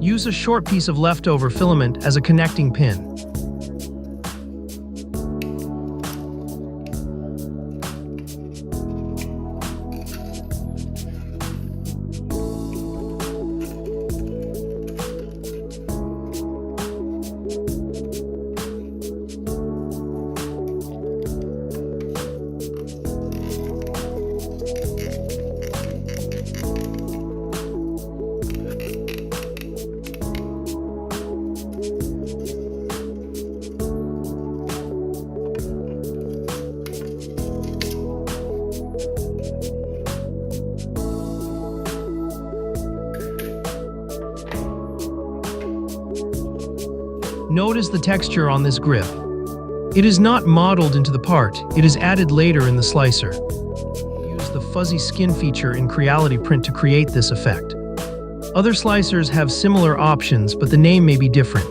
Use a short piece of leftover filament as a connecting pin. Notice the texture on this grip. It is not modeled into the part, it is added later in the slicer. Use the fuzzy skin feature in Creality Print to create this effect. Other slicers have similar options, but the name may be different.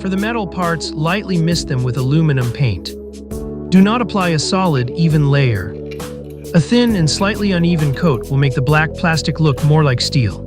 For the metal parts, lightly mist them with aluminum paint. Do not apply a solid, even layer. A thin and slightly uneven coat will make the black plastic look more like steel.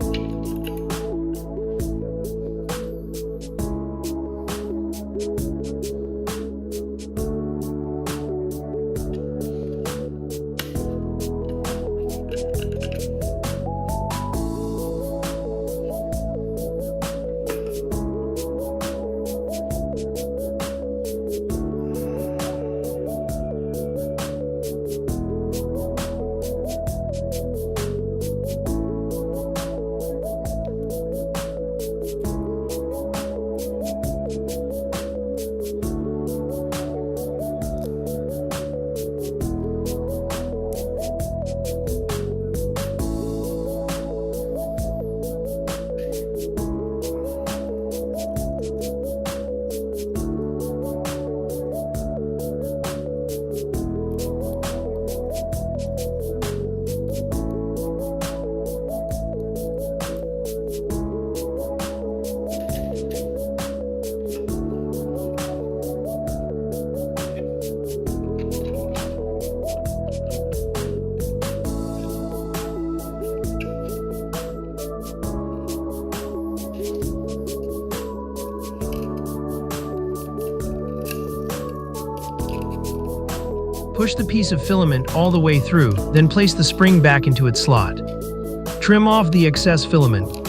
Push the piece of filament all the way through, then place the spring back into its slot. Trim off the excess filament.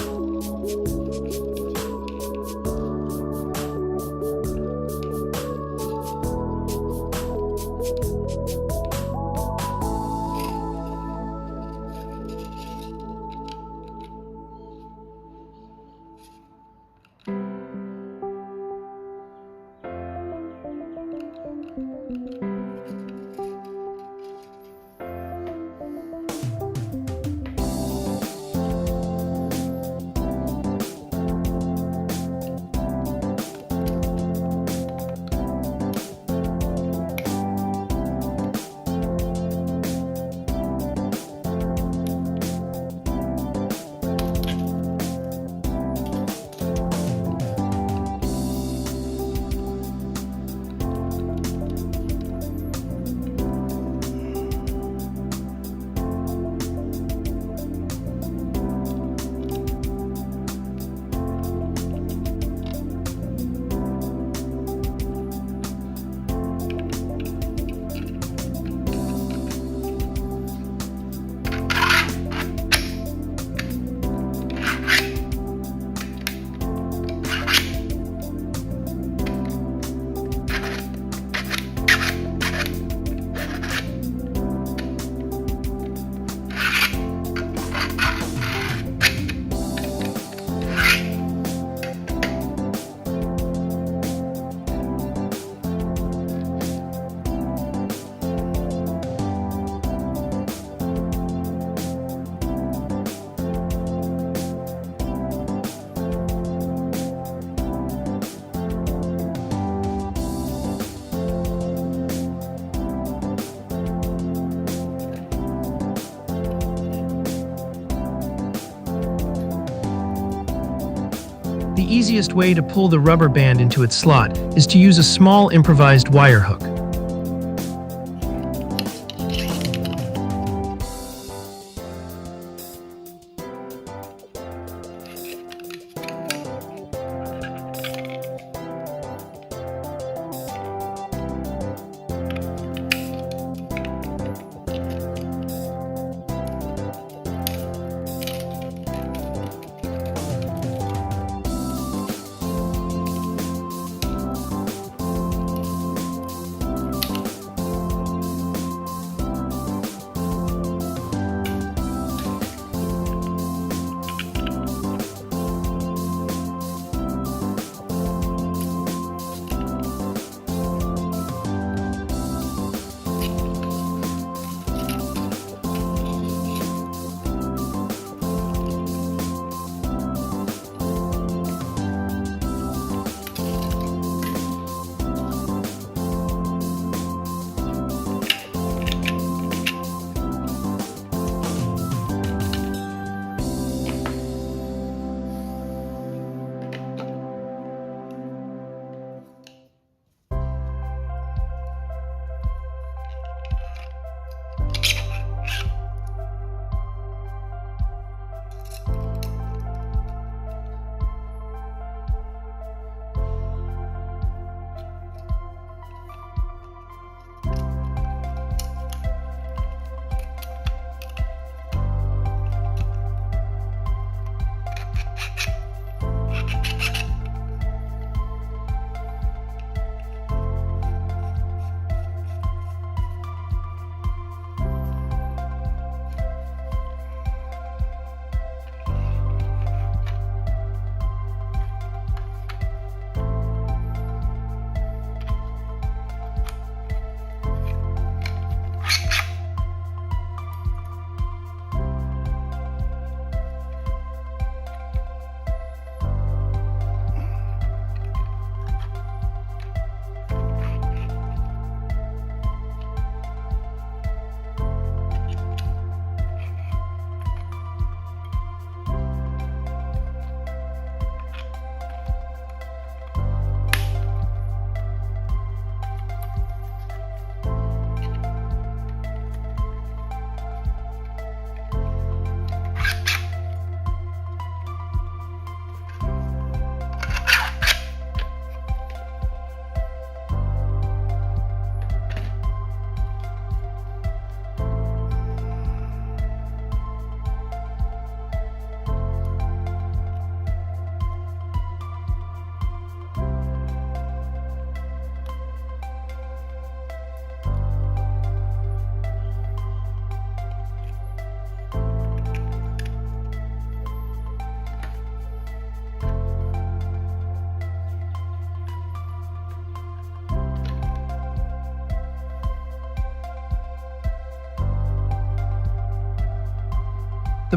The easiest way to pull the rubber band into its slot is to use a small improvised wire hook.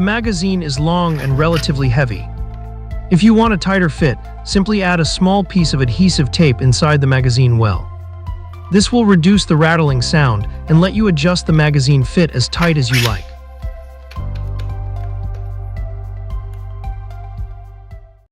The magazine is long and relatively heavy. If you want a tighter fit, simply add a small piece of adhesive tape inside the magazine well. This will reduce the rattling sound and let you adjust the magazine fit as tight as you like.